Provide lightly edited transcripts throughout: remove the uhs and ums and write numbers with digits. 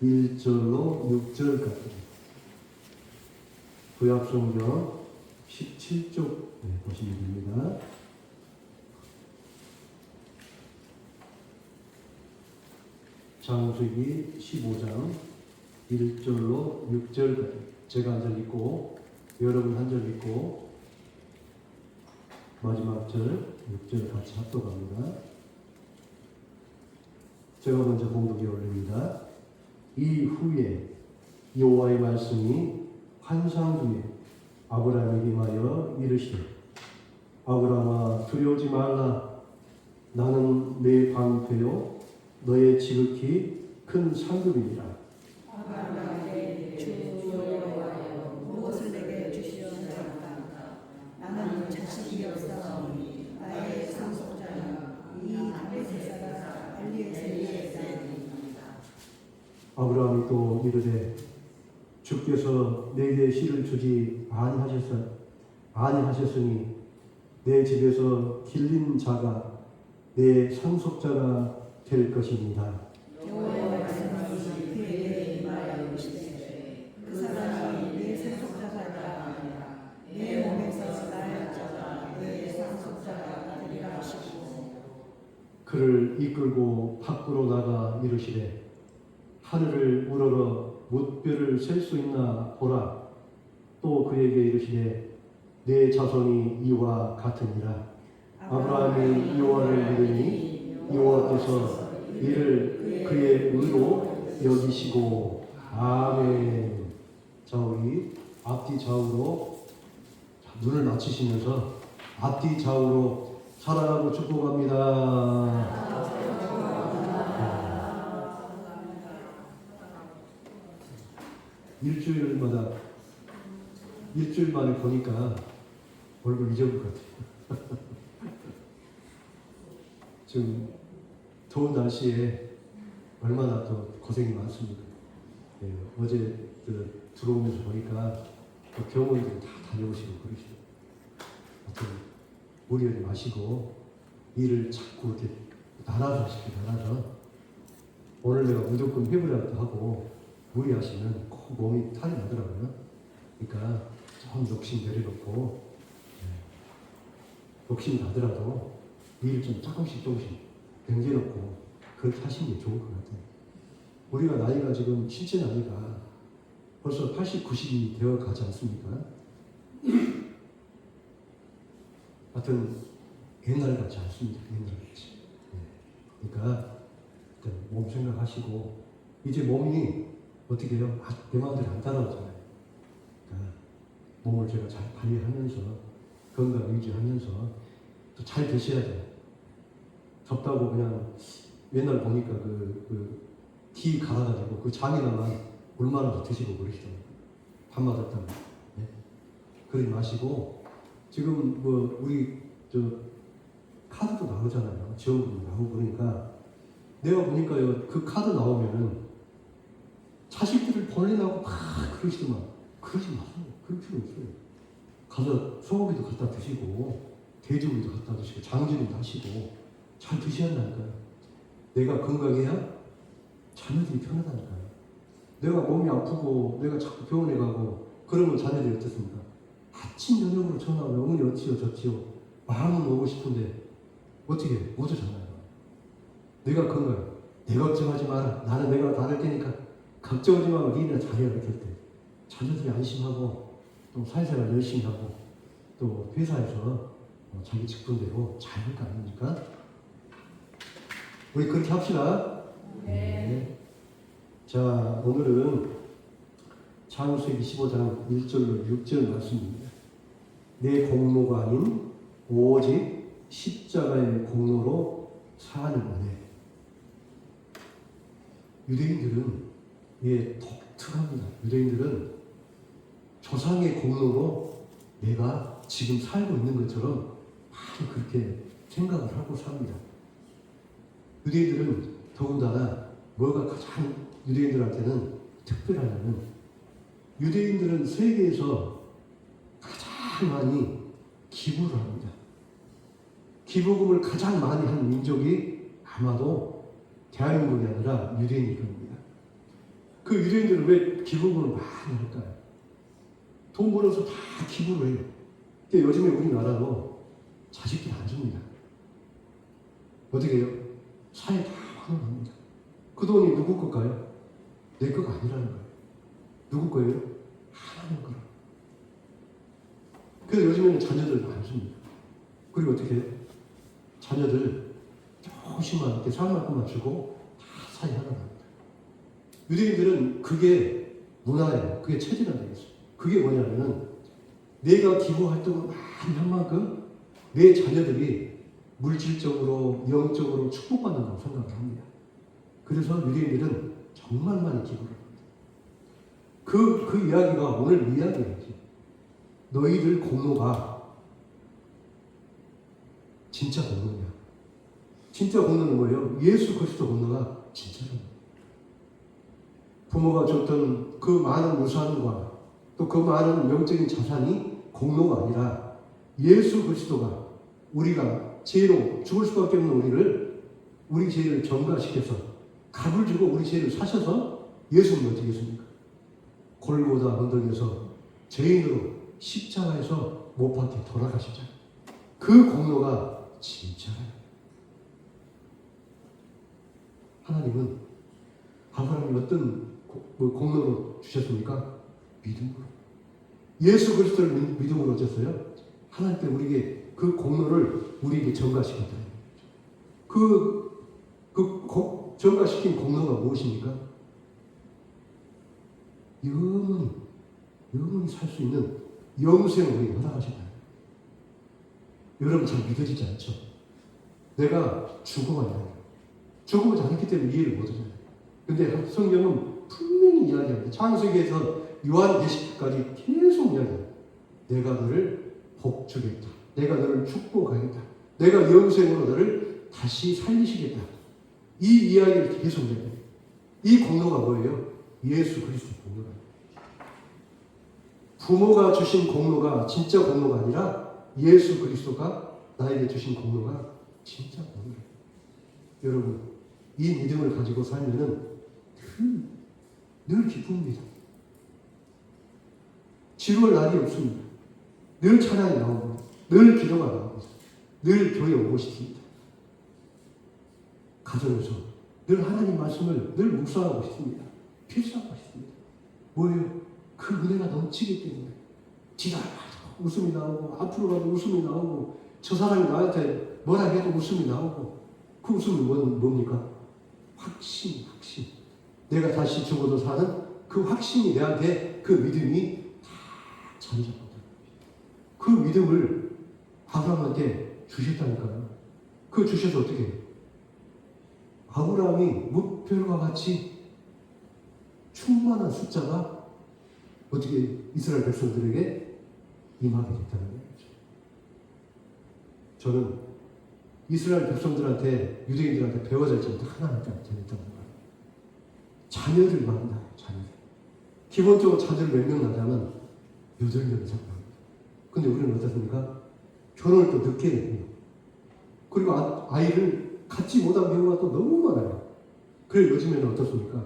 1절로 6절까지 구약성경 17쪽 보시면 됩니다. 창세기 15장 1절로 6절까지 제가 한 절 읽고 여러분 한 절 읽고 마지막 절 6절 같이 합독합니다. 제가 먼저 봉독에 올립니다. 이후에 여호와의 말씀이 환상 중에 아브라함에게 임하여 이르시되 아브라함아 두려워하지 말라. 나는 내 방패요 너의 지극히 큰 상급이니라. 아브라함에게 주 여호와여 무엇을 내게 주시옵나이까. 나는 자식이 없사오니 나의 상속자는 이 다윗에서가 엘리에셀입니다. 아브라함이 또 이르되 주께서 내게 씨를 주지 아니하셨으니 내 집에서 길린 자가 내 상속자가 될 것입니다. 여호와의 말씀이 그에게 임하여 이르시되 그 사람이 내 상속자가 아니라 내 몸에서 나의 자가 내 상속자가 되리라 하시고 그를 이끌고 밖으로 나가 이르시되 하늘을 우러러 뭇별을 셀 수 있나 보라. 또 그에게 이르시되 내 자손이 이와 같으니라. 아브라함이 여호와를 믿으니 여호와께서 이를 그의 의로 여기시고. 아멘. 자, 우리 앞뒤 좌우로 눈을 맞추시면서 앞뒤 좌우로 사랑하고 축복합니다. 일주일 만에 보니까 얼굴 잊어볼 것 같아요. 지금 더운 날씨에 얼마나 또 고생이 많습니까? 예, 어제 들어오면서 보니까 병원들 다 다녀오시고 그러시고, 하여튼 무리하지 마시고 일을 자꾸 이렇게 나눠서 하시고 나눠서 오늘 내가 무조건 해보려고 하고 무리하시면 꼭 몸이 탈이 나더라고요. 그러니까 좀 욕심 내려놓고 욕심 나더라도 일 좀 조금씩 병제놓고 그렇게 하시는 게 좋을 것 같아요. 우리가 나이가 지금 실제 나이가 벌써 80, 90이 되어 가지 않습니까? 하여튼 옛날 같지 않습니다. 옛날 같이. 그러니까 몸 생각하시고 이제 몸이 어떻게 해요? 내 마음대로 안 따라오잖아요. 그러니까 몸을 제가 잘 관리하면서 건강 유지하면서 또 잘 드셔야 돼요. 덥다고 그냥 옛날 보니까 티 갈아가지고 그 장에다가 물만 더 드시고 그러시더라고요. 밥맛 없다고. 네? 그러지 마시고 지금 우리 카드도 나오잖아요. 지원금도 나오고 그러니까 내가 보니까요 그 카드 나오면은 자식들을 벌리라고 막 그러시더만. 그러지 마세요. 그럴 필요 없어요. 가서 소고기도 갖다 드시고 돼지고기도 갖다 드시고 장질도 하시고 잘 드셔야 한다니까요. 내가 건강해야 자녀들이 편하다니까요. 내가 몸이 아프고 내가 자꾸 병원에 가고 그러면 자녀들이 어떻습니까? 아침 저녁으로 전화하면 어머니 어찌요 저찌요 마음은 오고 싶은데 어떻게 못 오잖아요. 내가 건강해. 내 걱정하지 마라. 나는 내가 다 할 테니까 걱정하지 말고 니네가 잘해야 할 때 자녀들이 안심하고 또 사회생활 열심히 하고 또 회사에서 자기 직분대로 잘 할 거 아닙니까? 우리 그렇게 합시다. 네. 자, 오늘은 창세기 15장 1절로 6절 말씀입니다. 내 공로가 아닌 오직 십자가의 공로로 사는 거네. 유대인들은 독특합니다. 유대인들은 조상의 공로로 내가 지금 살고 있는 것처럼 많이 그렇게 생각을 하고 삽니다. 유대인들은 더군다나 뭐가 가장 유대인들한테는 특별하냐면 유대인들은 세계에서 가장 많이 기부를 합니다. 기부금을 가장 많이 한 민족이 아마도 대한민국이 아니라 유대인일 겁니다. 그 유대인들은 왜 기부금을 많이 할까요? 돈 벌어서 다 기부를 해요. 근데 요즘에 우리나라도 자식들 안 줍니다. 어떻게 해요? 사회 다 환원합니다. 그 돈이 누구 걸까요? 내 거가 아니라는 거예요. 누구 거예요? 하나님 거라. 그래서 요즘에는 자녀들 안 줍니다. 그리고 어떻게 해요? 자녀들 조금씩만 이렇게 살만큼만 주고 다 사회 환원합니다. 유대인들은 그게 문화예요. 그게 체질화 되어 있어요. 그게 뭐냐면은 내가 기부 활동을 많이 한 만큼 내 자녀들이 물질적으로 영적으로 축복받는다고 생각을 합니다. 그래서 유대인들은 정말 많이 기부를 합니다. 그 이야기가 오늘 이야기예요. 너희들 공로가 진짜 공로냐? 진짜 공로는 뭐예요? 예수 그리스도 공로가 진짜입니다. 부모가 줬던 그 많은 유산과 또 그 많은 영적인 자산이 공로가 아니라 예수 그리스도가 우리가 죄로 죽을 수밖에 없는 우리 죄를 전가시켜서 값을 주고 우리 죄를 사셔서 예수님은 어떻게 했습니까? 골고다 언덕에서 죄인으로 십자가에서 못 박혀 돌아가시잖아요. 그 공로가 진짜예요. 하나님은 아브라함이 어떤 공로로 주셨습니까? 믿음으로. 예수 그리스도를 믿음으로 어쩌어요? 하나님께 우리에게 그 공로를 우리에게 전가시켰다. 전가시킨 공로가 무엇입니까? 영원히 살 수 있는 영생을 우리에게 허락하셨다. 여러분 잘 믿어지지 않죠? 내가 죽어가야 해요. 죽어가지 않기 때문에 이해를 못하잖아요. 근데 성경은 분명히 이야기합니다. 창세기에서 요한계시록까지 계속 이야기합니다. 내가 너를 복주겠다. 내가 너를 축복하겠다. 내가 영생으로 너를 다시 살리시겠다. 이 이야기를 계속 이야기합니다. 이 공로가 뭐예요? 예수 그리스도 공로가. 부모가 주신 공로가 진짜 공로가 아니라 예수 그리스도가 나에게 주신 공로가 진짜 공로예요. 여러분, 이 믿음을 가지고 살면은 늘 기쁩니다. 지루할 날이 없습니다. 늘 찬양이 나오고, 늘 기도가 나오고, 늘 교회 오고 싶습니다. 가정에서 늘 하나님 말씀을 늘 묵상하고 싶습니다. 필사하고 싶습니다. 뭐예요? 그 은혜가 넘치기 때문에 지나가도 웃음이 나오고, 앞으로 가도 웃음이 나오고, 저 사람이 나한테 뭐라 해도 웃음이 나오고, 그 웃음이 뭡니까? 확신. 내가 다시 죽어도 사는 그 확신이 내한테 그 믿음이 다 자리 잡거든. 그 믿음을 아브라함한테 주셨다니까요. 그 주셔서 어떻게 해요? 아브라함이 무별과 같이 충만한 숫자가 어떻게 이스라엘 백성들에게 임하게 됐다는 거죠. 저는 이스라엘 백성들한테, 유대인들한테 배워야 될 점도 하나밖에 안 되겠다는 거예요. 자녀를 낳는다. 자녀를. 기본적으로 자녀를 몇 명 낳자면 8명 이상 낳습니다. 근데 우리는 어떻습니까? 결혼을 또 늦게 해요. 그리고 아이를 갖지 못한 경우가 또 너무 많아요. 그래 요즘에는 어떻습니까?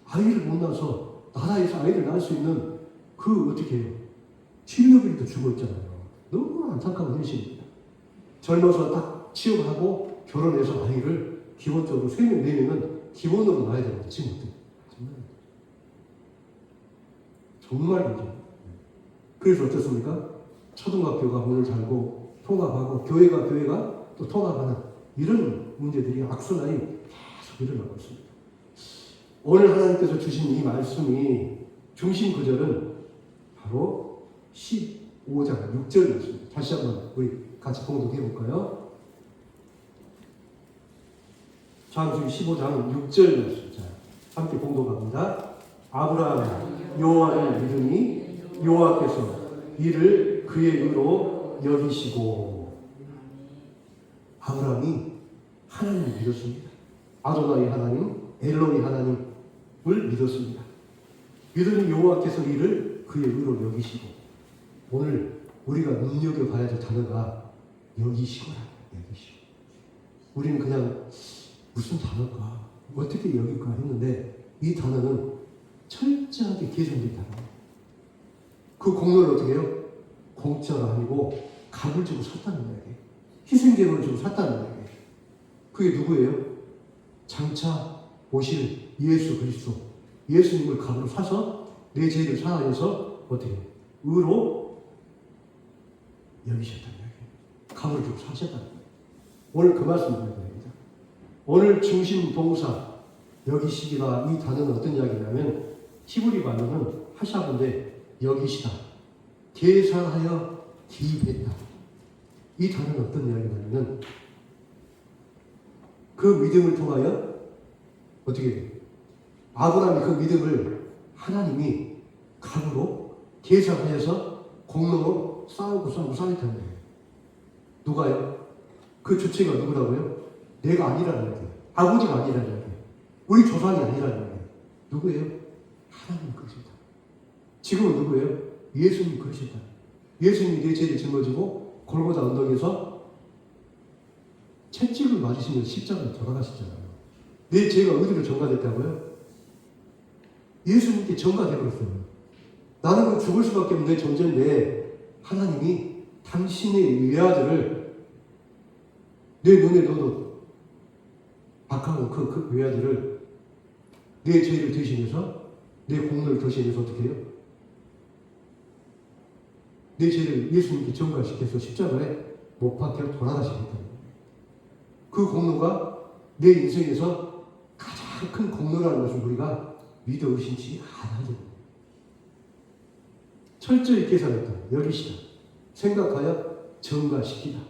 아이를 못 낳아서 나라에서 아이를 낳을 수 있는 그 어떻게 해요? 취업률도 죽어 있잖아요. 너무 안타까운 현실입니다. 젊어서 딱 취업하고 결혼해서 아이를 기본적으로 3명, 4명은 기본으로 낳아야 되고 그렇지 못해요. 정말 그죠. 그래서 어떻습니까? 초등학교가 문을 달고 통합하고 교회가 또 통합하는 이런 문제들이 악순환이 계속 일어나고 있습니다. 오늘 하나님께서 주신 이 말씀이 중심 구절은 바로 15장 6절 말씀입니다. 다시 한번 우리 같이 공독해 볼까요? 창세기 15장 6절 말씀. 자, 함께 공독합니다. 아브라함 여호와를 믿으니 여호와께서 이를 그의 의로 여기시고. 아브라함이 하나님을 믿었습니다. 아도나이 하나님, 엘로이 하나님을 믿었습니다. 믿으니 여호와께서 이를 그의 의로 여기시고. 오늘 우리가 눈여겨봐야 될 단어가 여기시고라. 여기시고. 우리는 그냥 무슨 단어일까? 어떻게 여길까 했는데 이 단어는 철저하게 개선됐다. 그 공로를 어떻게 해요? 공짜가 아니고 값을 주고 샀다는 이야기예요. 희생제물을 주고 샀다는 이야기예요. 그게 누구예요? 장차 오실 예수 그리스도, 예수님을 값으로 사서 내 죄를 사하여서 어떻게 해요? 의로 여기셨다는 이야기예요. 값을 주고 사셨다는 거예요. 오늘 그 말씀을 드려야 됩니다. 오늘 중심 동사 여기시기가 이 단어는 어떤 이야기냐면 히브리 말로는 하샤브인데 여기시다, 계산하여 기입했다. 이 단어는 어떤 이야기냐면 그 믿음을 통하여 어떻게 돼요? 아브라함이 그 믿음을 하나님이 값으로 계산하여서 공로로 쌓았다는 거예요. 누가요? 그 주체가 누구라고요? 내가 아니라는 거예요. 아버지가 아니라는 거예요. 우리 조상이 아니라는 거예요. 누구예요? 하나님 그러시다. 지금은 누구예요? 예수님 그러시다. 예수님이 내 죄를 짊어지고 골고다 언덕에서 채찍을 맞으시면서 십자가에 돌아가시잖아요. 내 죄가 어디로 전가됐다고요? 예수님께 전가되어버렸어요. 나는 그 죽을 수밖에 없는 내 존재인데 하나님이 당신의 외아들을 내 눈에 넣어도 박하고 그 외아들을 내 죄를 대신해서 내 공로를 대신해서 어떻게 해요? 내 죄를 예수님께 전가시켜서 십자가에 못 박혀 돌아가시겠다는 거예요. 그 공로가 내 인생에서 가장 큰 공로라는 것을 우리가 믿어 의심치 않아야 됩니다. 철저히 계산했다. 여기시다. 생각하여 전가시키다.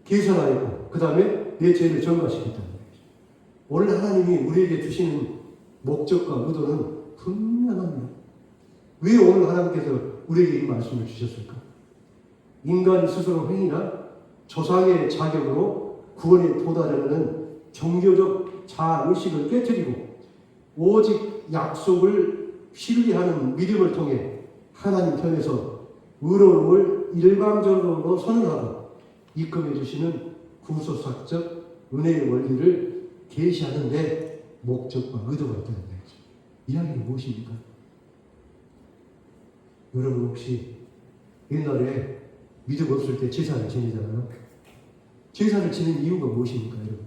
계산하였고 그 다음에 내 죄를 전가시켰다는 거예요. 오늘 하나님이 우리에게 주시는 목적과 의도는 분명합니다. 왜 오늘 하나님께서 우리에게 이 말씀을 주셨을까? 인간이 스스로 행위나 조상의 자격으로 구원에 도달하려는 종교적 자아의식을 깨뜨리고 오직 약속을 신뢰하는 믿음을 통해 하나님 편에서 의로움을 일방적으로 선언하고 이끌어 주시는 구속사적 은혜의 원리를 계시하는 데 목적과 의도가 있다는 거죠. 이야기는 무엇입니까? 여러분 혹시 옛날에 믿음 없을 때 제사를 지내잖아요. 제사를 지내는 이유가 무엇입니까, 여러분?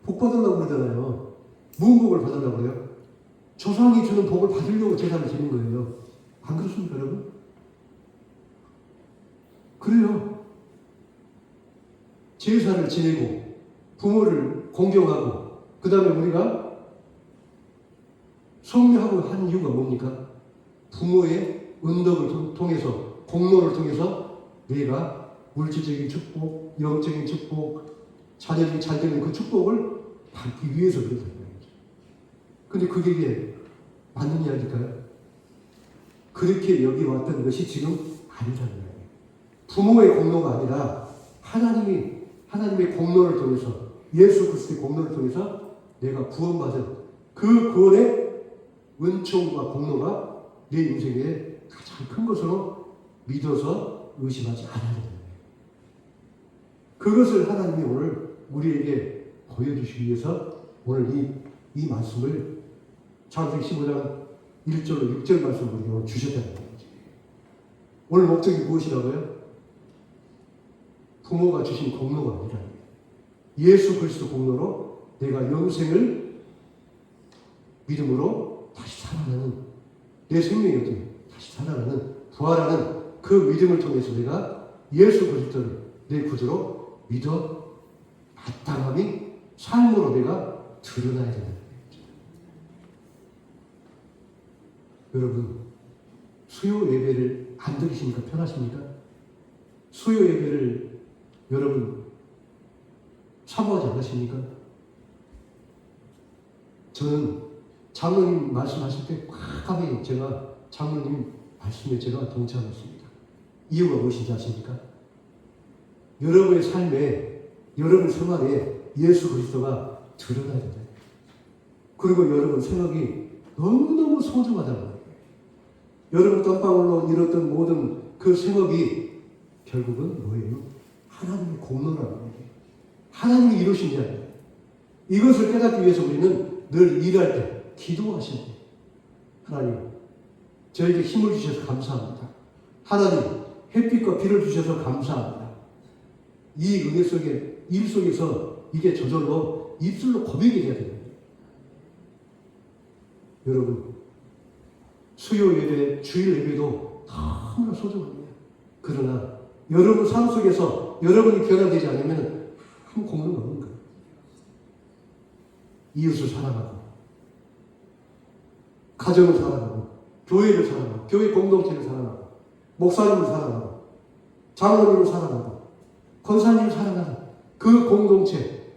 복 받으려고 그러잖아요. 무슨 복을 받으려고 그래요? 조상이 주는 복을 받으려고 제사를 지는 거예요. 안 그렇습니까, 여러분? 그래요. 제사를 지내고 부모를 공경하고 그 다음에 우리가 성례하고 하는 이유가 뭡니까? 부모의 은덕을 통해서 공로를 통해서 내가 물질적인 축복, 영적인 축복, 자녀들이 잘 되는 그 축복을 받기 위해서 그러는 거죠. 근데 그게 맞는 이야기일까요? 그렇게 여기왔던 것이 지금 아니라는 거예요. 부모의 공로가 아니라 하나님의 공로를 통해서 예수 그리스도의 공로를 통해서 내가 구원받은 그 구원의 은총과 공로가 내 인생의 가장 큰 것으로 믿어서 의심하지 않아야 됩니다. 그것을 하나님이 오늘 우리에게 보여주시기 위해서 오늘 이 말씀을 창세기 15장 1절로 6절 말씀을 우리에게 주셨다는 거죠. 오늘 목적이 무엇이라고요? 부모가 주신 공로가 아니라 예수 그리스도 공로로 내가 영생을 믿음으로 다시 살아나는 내 생명이 어떻게 다시 살아나는 부활하는 그 믿음을 통해서 내가 예수 그리스도를 내 구주로 믿어 마땅함이 삶으로 내가 드러나야 되는 거예요. 여러분 수요 예배를 안 드리시니까 편하십니까? 수요 예배를 여러분 사모하지 않으십니까? 저는 장로님 말씀하실 때 꽉하게 제가 장로님 말씀에 제가 동참했습니다. 이유가 무엇인지 아십니까? 여러분의 삶에, 여러분 생활에 예수 그리스도가 드러나야 된다. 그리고 여러분 생각이 너무너무 소중하다는 거예요. 여러분 땀방울로 이뤘던 모든 그 생각이 결국은 뭐예요? 하나님의 공로라는 거예요. 하나님이 이루신 게 아니에요. 이것을 깨닫기 위해서 우리는 늘 일할 때 기도하셔야 돼요. 하나님, 저에게 힘을 주셔서 감사합니다. 하나님, 햇빛과 비를 주셔서 감사합니다. 이 은혜 속에, 일 속에서 이게 저절로 입술로 고백이 돼야 됩니다. 여러분, 수요 예배, 주일 예배도 너무나 소중합니다. 그러나 여러분 삶 속에서 여러분이 변화되지 않으면 아무 공로가 없는 거예요. 이웃을 사랑하고, 가정을 사랑하고, 교회를 사랑하고, 교회 공동체를 사랑하고, 목사님을 사랑하고, 장로님을 사랑하고, 권사님을 사랑하는 그 공동체,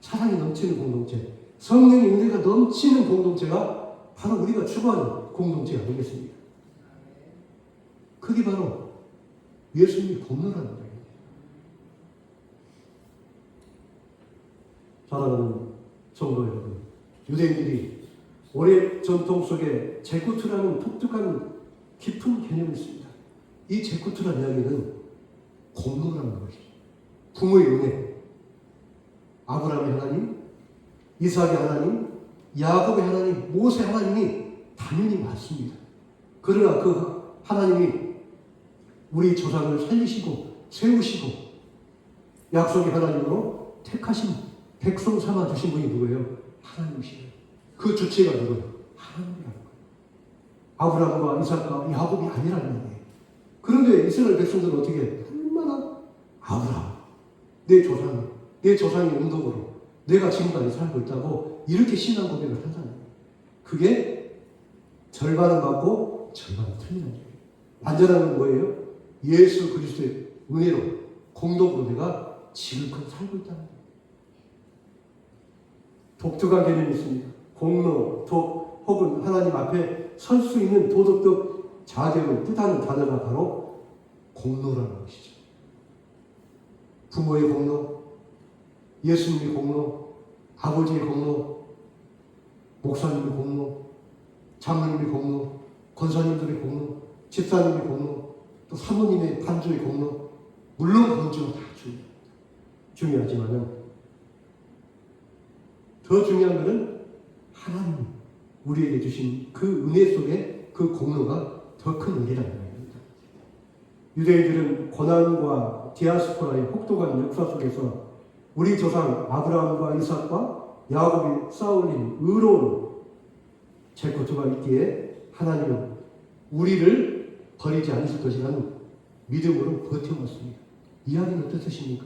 사랑이 넘치는 공동체, 성령의 은혜가 넘치는 공동체가 바로 우리가 추구하는 공동체가 되겠습니다. 그게 바로 예수님의 공로라는 거예요. 사랑하는 성도 여러분, 유대인들이 오래 전통 속에 제쿠트라는 독특한 깊은 개념이 있습니다. 이 제쿠트라는 이야기는 공로라는 것이죠. 부모의 은혜, 아브라함의 하나님, 이삭의 하나님, 야곱의 하나님, 모세 하나님이 당연히 맞습니다. 그러나 그 하나님이 우리 조상을 살리시고 세우시고 약속의 하나님으로 택하신 백성 삼아 주신 분이 누구예요? 하나님이시에요. 그 주체가 누구예요? 하나님이라는 거예요. 아브라함과 이삭과 야곱이 아니라는 거예요. 그런데 이스라엘 백성들은 어떻게 해요? 얼마나 아브라함, 내 조상의 운동으로 내가 지금까지 살고 있다고 이렇게 신앙 고백을 한다는 거예요. 그게 절반은 맞고 절반은 틀리는 거예요. 완전한 건 뭐예요? 예수 그리스도의 은혜로 공동으로 내가 지금껏 살고 있다는 거예요. 독특한 개념이 있습니다. 공로, 독 혹은 하나님 앞에 설 수 있는 도덕적 자격을 뜻하는 단어가 바로 공로라는 것이죠. 부모의 공로, 예수님의 공로, 아버지의 공로, 목사님의 공로, 장로님의 공로, 권사님들의 공로, 집사님의 공로, 또 사모님의 반주의 공로, 물론 건주는 다 중요하지만은 더 중요한 것은 하나님 우리에게 주신 그 은혜 속에 그 공로가 더 큰 은혜라는 겁니다. 유대인들은 고난과 디아스포라의 혹독한 역사 속에서 우리 조상 아브라함과 이삭과 야곱이 쌓아올린 의로운 제코트가 있기에 하나님은 우리를 버리지 않으실 것이라는 믿음으로 버텨왔습니다. 이야기는 어떠십니까?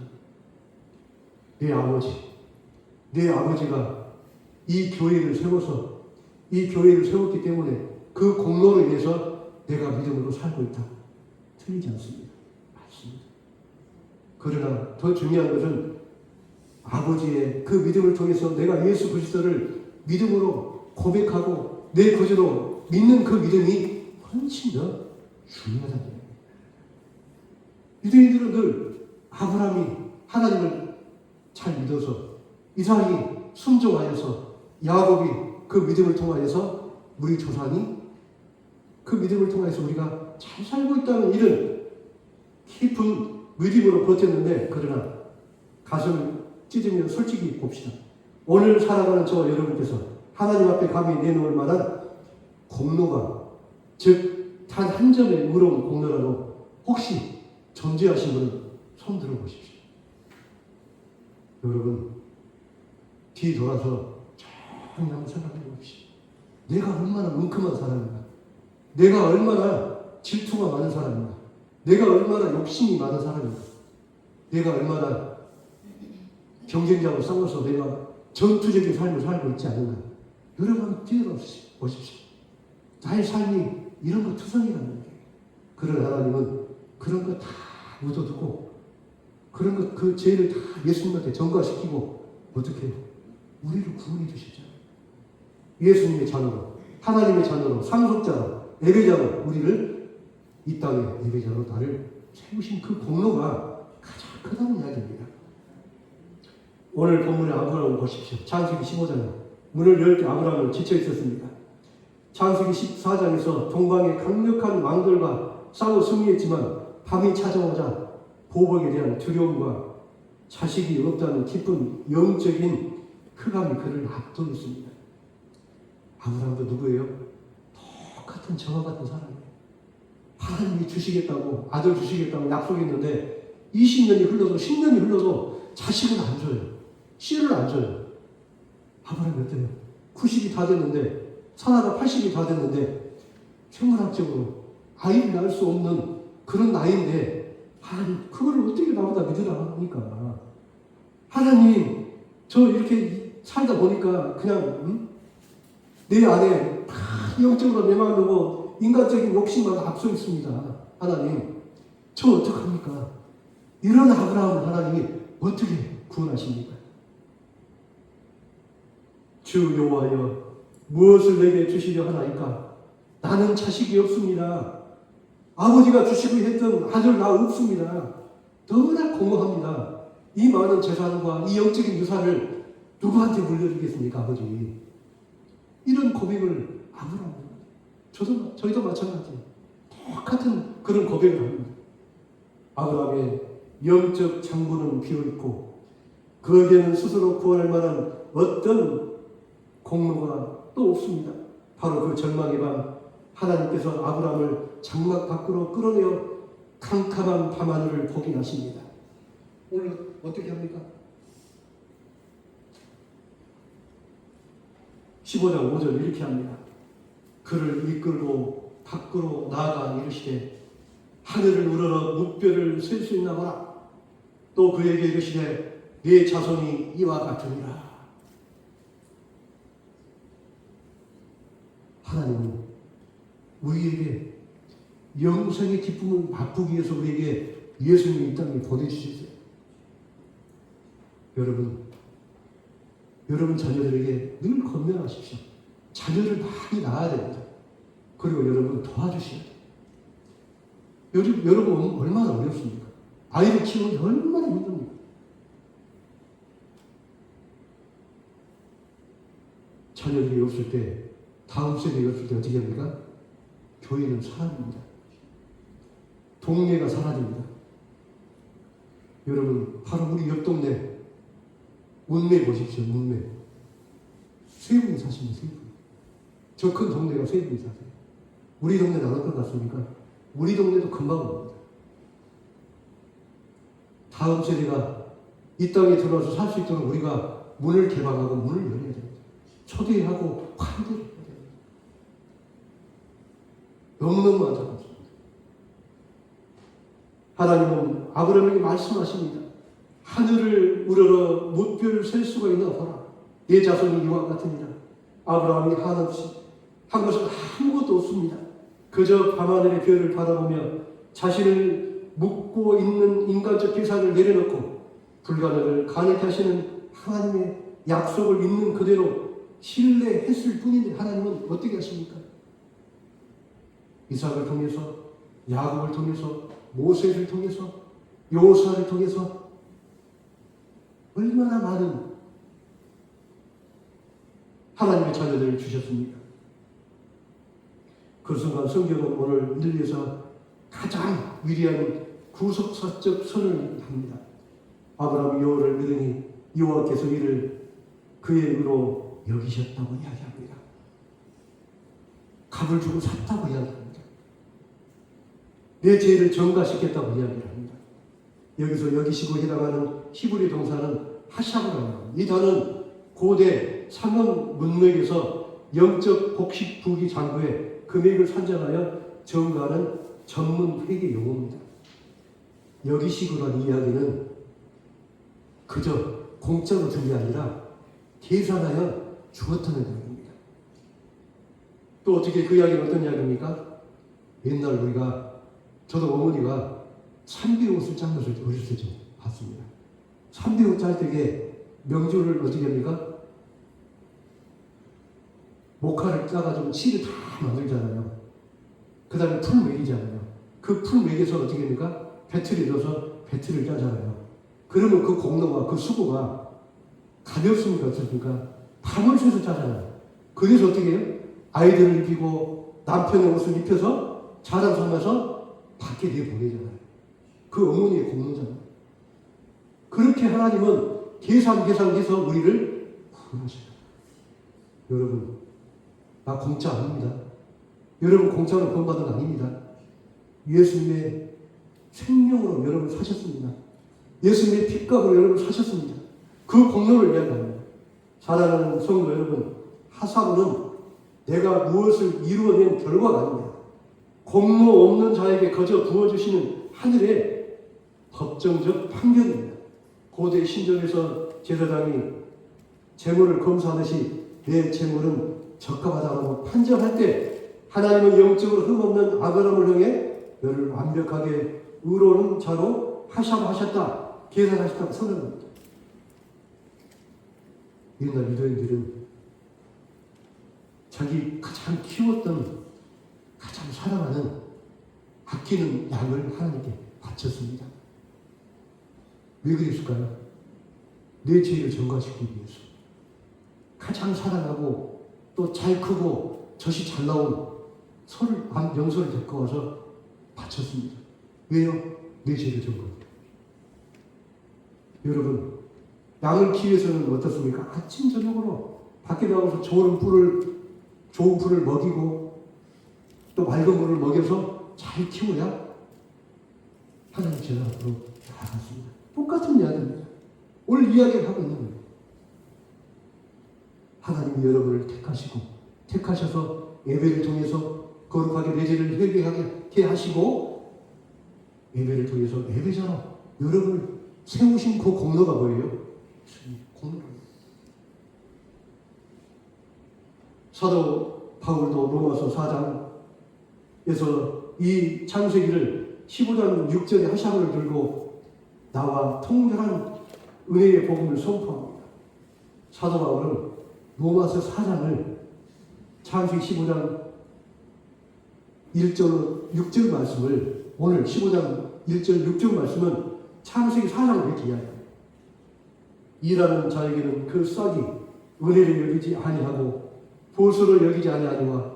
내 아버지가 이 교회를 세웠기 때문에 그 공로로 인해서 내가 믿음으로 살고 있다. 틀리지 않습니다. 맞습니다. 그러나 더 중요한 것은 아버지의 그 믿음을 통해서 내가 예수 그리스도를 믿음으로 고백하고 내 거지로 믿는 그 믿음이 훨씬 더 중요하다는 거예요. 유대인들은 늘 아브라함이 하나님을 잘 믿어서 이삭이 순종하여서 야곱이 그 믿음을 통하여서 우리 조상이 그 믿음을 통해서 우리가 잘 살고 있다는 이런 깊은 믿음으로 버텼는데 그러나 가슴을 찢으면 솔직히 봅시다. 오늘 살아가는 저와 여러분께서 하나님 앞에 감히 내놓을 만한 공로가 즉 단 한 점의 의로운 공로라도 혹시 존재하신 분은 손 들어보십시오. 여러분 뒤돌아서 조용히 한번 생각해 봅시다. 내가 얼마나 은큼한 사람인가, 내가 얼마나 질투가 많은 사람인가, 내가 얼마나 욕심이 많은 사람인가, 내가 얼마나 경쟁자로 싸워서 내가 전투적인 삶을 살고 있지 않은가. 여러분 한번 뛰어보십시오. 나의 삶이 이런 거 투성이라는 거예요. 그런 하나님은 그런 거 다 묻어두고 그런 것 그 죄를 다 예수님한테 전가시키고 어떻게 해요? 우리를 구원해 주셨잖아요. 예수님의 자녀로, 하나님의 자녀로, 상속자로, 예배자로 우리를 이 땅의 예배자로 나를 세우신 그 공로가 가장 크다는 이야기입니다. 오늘 본문의 아브라함을 보십시오. 창세기 15장에 문을 열 때 아브라함은 지쳐 있었습니다. 창세기 14장에서 동방의 강력한 왕들과 싸워 승리했지만 밤이 찾아오자 보복에 대한 두려움과 자식이 없다는 깊은 영적인 흑암이 그를 압도했습니다. 아브라함도 누구예요? 똑같은 저와 같은 사람이에요. 하나님이 주시겠다고, 아들 주시겠다고 약속했는데 20년이 흘러도 10년이 흘러도 자식은 안 줘요. 씨를 안 줘요. 아브라함이 어때요? 90이 다 됐는데, 사라가 80이 다 됐는데 생물학적으로 아이를 낳을 수 없는 그런 나이인데 하나님 그거를 어떻게 나보다 믿으라 하니까, 하나님 저 이렇게 살다 보니까 그냥 내 안에 다 영적으로 메마르고 인간적인 욕심만 앞서 있습니다. 하나님 저 어떡합니까? 이런 아브라함을 하나님이 어떻게 구원하십니까? 주 여호와여 무엇을 내게 주시려 하나이까? 나는 자식이 없습니다. 아버지가 주시고 했던 아들 나 없습니다. 너무나 공허합니다. 이 많은 재산과 이 영적인 유산을 누구한테 물려주겠습니까, 아버지? 이런 고백을 아브라함, 저희도 마찬가지예요. 똑같은 그런 고백을 합니다. 아브라함의 영적 창문은 비어있고 그에게는 스스로 구원할 만한 어떤 공로가 또 없습니다. 바로 그 절망의 밤 하나님께서 아브라함을 장막 밖으로 끌어내어 캄캄한 밤하늘을 보게 하십니다. 오늘 어떻게 합니까? 15장 5절 이렇게 합니다. 그를 이끌고 밖으로 나아가 이르시되 하늘을 우러러 무뼈를 셀 수 있나 보라. 또 그에게 이르시되 네 자손이 이와 같으니라. 하나님은 우리에게 영생의 기쁨을 맛보기 위해서 우리에게 예수님을 이 땅에 보내주셨어요. 여러분 자녀들에게 늘 권면하십시오. 자녀를 많이 낳아야 됩니다. 그리고 여러분 도와주셔야 돼요. 여러분 얼마나 어렵습니까? 아이를 키우는 게 얼마나 힘듭니까? 자녀들이 없을 때, 다음 세대가 없을 때 어떻게 합니까? 교회는 사라집니다. 동네가 사라집니다. 여러분 바로 우리 옆 동네 운매 보십시오. 운매 세 분이 사십니다. 세 분. 저 큰 동네가 세 분이 사세요. 우리 동네는 안 올 것 같습니까? 우리 동네도 금방 옵니다. 다음 세대가 이 땅에 들어와서 살 수 있도록 우리가 문을 개방하고 문을 열어야 됩니다. 초대하고 환대를 해야 됩니다. 너무너무 안타깝습니다. 하나님은 아브라함에게 말씀하십니다. 하늘을 우러러 무뼈를 셀 수가 있나 보라. 내 자손이 이와 같으니라. 아브라함이 한없이 한 것은 아무것도 없습니다. 그저 밤하늘의 별을 바라보며 자신을 묶고 있는 인간적 계산을 내려놓고 불가능을 가능케 하시는 하나님의 약속을 믿는 그대로 신뢰했을 뿐인데 하나님은 어떻게 하십니까? 이삭을 통해서, 야곱을 통해서, 모세를 통해서, 요사를 통해서 얼마나 많은 하나님의 자녀들을 주셨습니까? 그 순간 성경은 오늘 인류에서 가장 위대한 구속사적 선을 합니다. 아브라함이 여호와를 믿으니 여호와께서 이를 그의 의로 여기셨다고 이야기합니다. 값을 주고 샀다고 이야기합니다. 내 죄를 전가시켰다고 이야기합니다. 여기서 여기시고 해당하는 히브리 동사는 하샤브라입니다. 이 단어는 고대 상형 문맥에서 영적 복식 부기 장부에 금액을 산정하여 전가하는 전문 회계 용어입니다. 여기시고라는 이야기는 그저 공짜로 준 게 아니라 계산하여 주었다는 이야기입니다. 또 어떻게 그 이야기는 어떤 이야기입니까? 옛날 저도 어머니가 300옷을 짠 것을 어렸을 때 봤습니다. 300옷 짤 때에 명주를 어떻게 합니까? 목화를 짜가지고 실을 다 만들잖아요. 그 다음에 풀 매기잖아요. 그 풀 매겨서 어떻게 합니까? 배틀에 넣어서 배틀을 짜잖아요. 그러면 그 공로가, 그 수고가 가볍습니까? 어떻습니까? 밤을 새서 짜잖아요. 그래서 어떻게 해요? 아이들을 입히고 남편의 옷을 입혀서 자랑 삼아서 밖에 내보내잖아요. 그 어머니의 공로잖아요. 그렇게 하나님은 계산해서 우리를 구원하셨다. 여러분, 나 공짜 아닙니다. 여러분 공짜로 구원받은 거 아닙니다. 예수님의 생명으로 여러분 사셨습니다. 예수님의 핏값으로 여러분 사셨습니다. 그 공로를 이야기합니다. 사랑하는 성도 여러분, 하사부는 내가 무엇을 이루어낸 결과가 아닙니다. 공로 없는 자에게 거저 부어주시는 하늘의 법정적 판결입니다. 고대 신전에서 제사장이 재물을 검사하듯이 내 재물은 적합하다고 판정할 때 하나님은 영적으로 흠없는 아브라함을 향해 너를 완벽하게 의로운 자로 하셨다, 계산하셨다고 선언합니다. 옛날 유대인들은 자기 가장 키웠던, 가장 사랑하는, 아끼는 양을 하나님께 바쳤습니다. 왜 그랬을까요? 내 죄를 전가시키기 위해서. 가장 사랑하고 또 잘 크고 젖이 잘 나온 영소를 데리고 와서 바쳤습니다. 왜요? 내 죄를 전가합니다. 여러분, 양을 키위해서는 어떻습니까? 아침 저녁으로 밖에 나가서 좋은 풀을 먹이고 또 맑은 물을 먹여서 잘 키워야 하나님 제자 앞으로 나아갔습니다. 똑같은 이야기입니다. 오늘 이야기를 하고 있는 거예요. 하나님이 여러분을 택하셔서 예배를 통해서 거룩하게 내 죄를 회개하게 하시고 예배를 통해서 예배자로 여러분을 세우신 그 공로가 뭐예요? 공로입니다. 사도 바울도 로마서 4장에서 이 창세기를 15장 6절에 하샤브를 들고 나와 통렬한 은혜의 복음을 선포합니다. 사도 바울은 로마서 4장을 창세기 15장 1절 6절 말씀을 오늘 15장 1절 6절 말씀은 창세기 4장을 이렇게 이야기합니다. 일하는 자에게는 그 싹이 은혜를 여기지 아니하고 보수를 여기지 아니하니와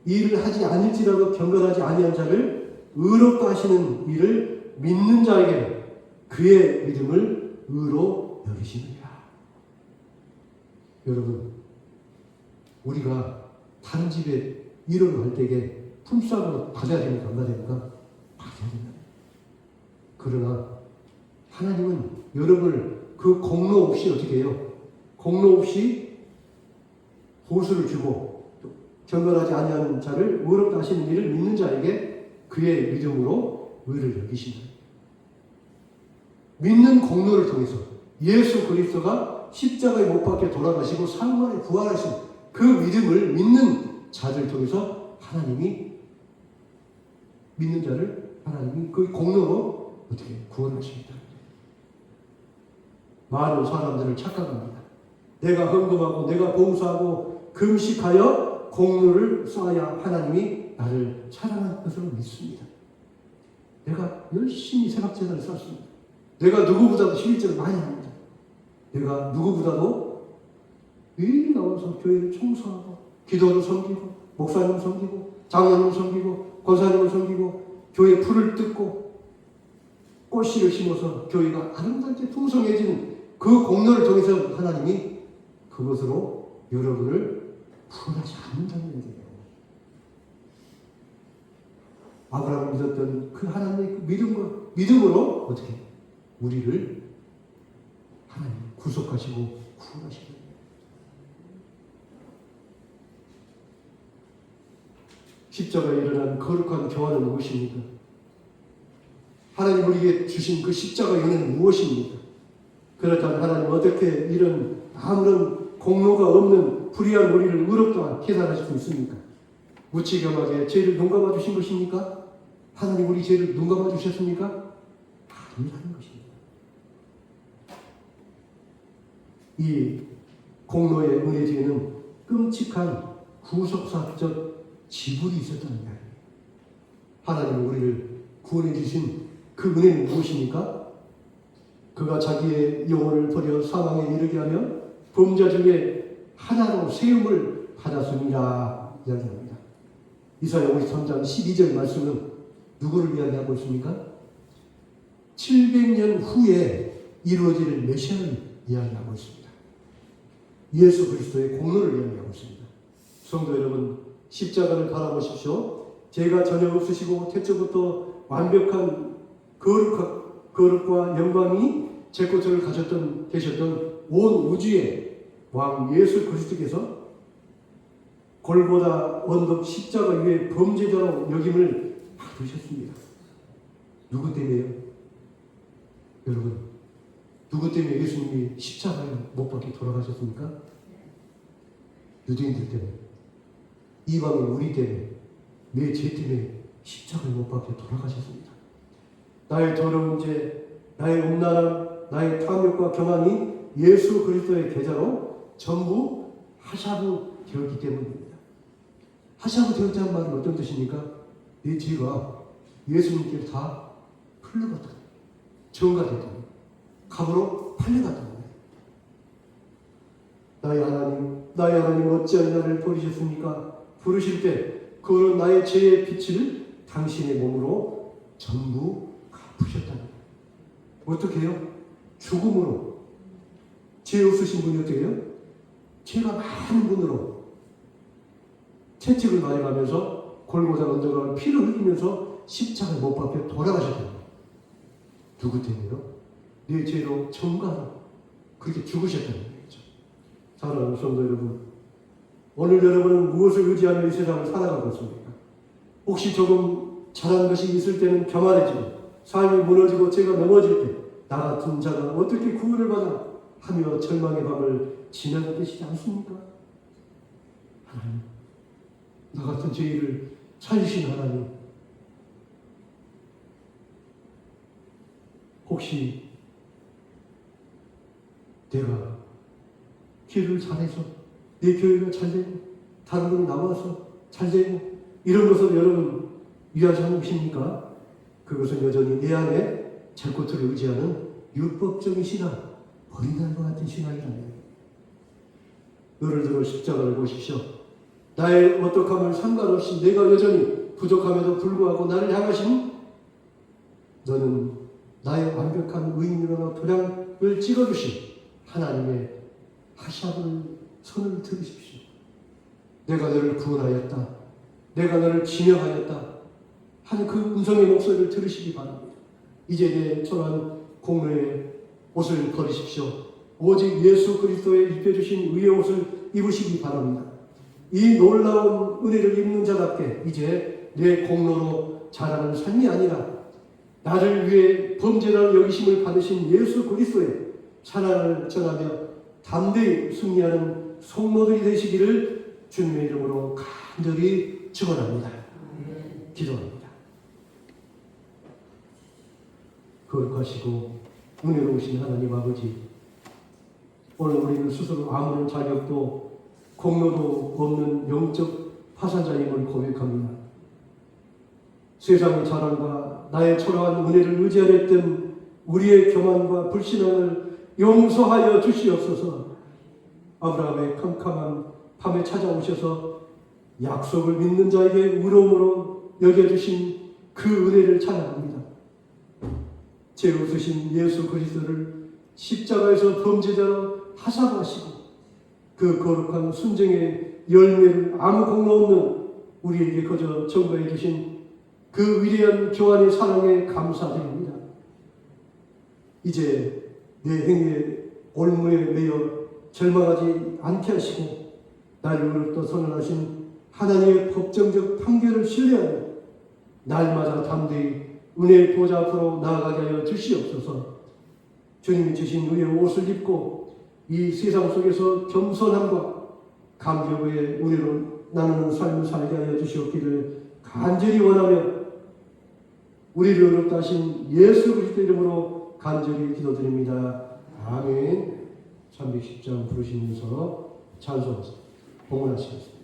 일을 하지 아닐지라도 경건하지 아니한 자를 의롭다 하시는 일을 믿는 자에게 그의 믿음을 의로 여기시느니라. 여러분, 우리가 다른 집에 일을 할 때에 품삯으로 받아야 됩니까? 안 받아야 됩니까? 받아야 됩니다. 그러나 하나님은 여러분을 그 공로 없이 어떻게 해요? 공로 없이 보수를 주고 경건하지 아니하는 자를 의롭다 하시는 일을 믿는 자에게 그의 믿음으로 의를 여기신다. 믿는 공로를 통해서 예수 그리스도가 십자가에 못 박혀 돌아가시고 사흘 부활하신 그 믿음을 믿는 자들 통해서 하나님이 믿는 자를 하나님이 그 공로로 어떻게 구원하십니다. 많은 사람들을 착각합니다. 내가 헌금하고 내가 봉사하고 금식하여 공로를 쌓아야 하나님이 나를 사랑할 것으로 믿습니다. 내가 열심히 새벽제단을 쌓습니다. 내가 누구보다도 실제를 많이 합니다. 내가 누구보다도 매일 나와서 교회를 청소하고 기도를 섬기고 목사님을 섬기고 장로님을 섬기고 권사님을 섬기고 교회 풀을 뜯고 꽃씨를 심어서 교회가 아름답게 풍성해진 그 공로를 통해서 하나님이 그것으로 여러분을 구원하지 않는다는 얘기예요. 아브라함을 믿었던 그 하나님의 그 믿음으로 어떻게 우리를 하나님 구속하시고 구원하시는 거예요. 십자가에 일어난 거룩한 교환은 무엇입니까? 하나님 우리에게 주신 그 십자가의 은혜는 무엇입니까? 그렇다면 하나님 어떻게 이런 아무런 공로가 없는 불의한 우리를 의롭다 계산하실 수 있습니까? 무책임하게 죄를 눈 감아 주신 것입니까? 하나님 우리 죄를 눈 감아 주셨습니까? 아니라는 것입니다. 이 공로의 은혜죄는 끔찍한 구속사적 지불이 있었다는 이야기예요. 하나님 우리를 구원해 주신 그 은혜는 무엇입니까? 그가 자기의 영혼을 버려 사망에 이르게 하며 범죄 중에 하나로 세움을 받았습니다. 이야기합니다. 이사야 53장 12절 말씀은 누구를 이야기하고 있습니까? 700년 후에 이루어질 메시아를 이야기하고 있습니다. 예수 그리스도의 공로를 이야기하고 있습니다. 성도 여러분, 십자가를 바라보십시오. 죄가 전혀 없으시고 태초부터 완벽한 거룩과 영광이 제 것을 계셨던 온 우주의 왕 예수 그리스도께서 골고다 언덕 십자가 위에 범죄자로 여김을 받으셨습니다. 누구 때문에요? 여러분, 누구 때문에 예수님이 십자가에 못 박혀 돌아가셨습니까? 유대인들 때문에, 이방인 우리 때문에, 내 죄 때문에 십자가에 못 박혀 돌아가셨습니다. 나의 더러운 죄, 나의 음란함, 나의 탐욕과 교만이 예수 그리스도의 계좌로 전부 하샤브 되었기 때문입니다. 하샤브 되었다는 말은 어떤 뜻입니까? 내 죄가 예수님께 다 풀려갔다, 전가됐다, 값으로 팔려갔다. 나의 하나님 어찌하여 나를 버리셨습니까? 부르실 때 그는 나의 죄의 빛을 당신의 몸으로 전부 갚으셨다는 거예요. 어떻게 해요? 죽음으로. 죄 없으신 분이 어떻게 해요? 죄가 많은 분으로 채찍을 많이 가면서 골고다 언덕을 피를 흘리면서 십자가에 못 박혀 돌아가셨다는 거예요. 누구 때문에요? 내 죄로 정가로 그렇게 죽으셨다는 거죠. 사랑하는 성도 여러분, 오늘 여러분은 무엇을 의지하며 이 세상을 살아가고 있습니까? 혹시 조금 잘한 것이 있을 때는 교만해지고 삶이 무너지고 죄가 넘어질 때 나 같은 자가 어떻게 구원을 받아 하며 절망의 밤을 지나고 계시지 않습니까? 하나님, 나 같은 죄인을 살리신 하나님, 혹시 내가 길을 잘해서 내 교회가 잘되고 다른 분이 나와서 잘되고 이런 것을 여러분 위하지 않으십니까? 그것은 여전히 내 안에 제 것을 의지하는 율법적인 신앙, 버린다는 것 같은 신앙이라면, 예를 들어 십자가를 보십시오. 나의 어떡함을 상관없이 내가 여전히 부족함에도 불구하고 나를 향하신 너는 나의 완벽한 의인이로나 도량을 찍어주신 하나님의 하샤브를 손을 들으십시오. 내가 너를 구원하였다, 내가 너를 진영하였다 하는 그 음성의 목소리를 들으시기 바랍니다. 이제 내 초라한 공로의 옷을 버리십시오. 오직 예수 그리스도의 입혀주신 의의 옷을 입으시기 바랍니다. 이 놀라운 은혜를 입는 자답게 이제 내 공로로 자라는 삶이 아니라 나를 위해 범죄자로 여기심을 받으신 예수 그리스도의 찬양을 전하며 담대히 승리하는 성도들이 되시기를 주님의 이름으로 간절히 축원합니다. 기도합니다. 거룩하시고 은혜로우신 하나님 아버지, 오늘 우리는 스스로 아무런 자격도 공로도 없는 영적 파산자임을 고백합니다. 세상의 자랑과 나의 초라한 은혜를 의지하려 했던 우리의 교만과 불신앙을 용서하여 주시옵소서. 아브라함의 캄캄한 밤에 찾아오셔서 약속을 믿는 자에게 의로움으로 여겨주신 그 은혜를 찬양합니다. 죄 없으신 예수 그리스도를 십자가에서 범죄자로 하사하시고 그 거룩한 순종의 열매를 아무 공로 없는 우리에게 거저 전가해 주신 그 위대한 교환의 사랑에 감사드립니다. 이제 내 행위에 올무에 매여 절망하지 않게 하시고 나를 의롭다 선언하신 하나님의 법정적 판결을 신뢰하며 날마다 담대히 은혜의 보좌 앞으로 나아가게 하여 주시옵소서. 주님이 주신 의의 옷을 입고 이 세상 속에서 겸손함과 감격의 은혜로 나누는 삶을 살게 하여 주시옵기를 간절히 원하며 우리를 의롭다 하신 예수 그리스도 이름으로 간절히 기도드립니다. 아멘. 310장 부르시면서 찬송 봉헌하시겠습니다.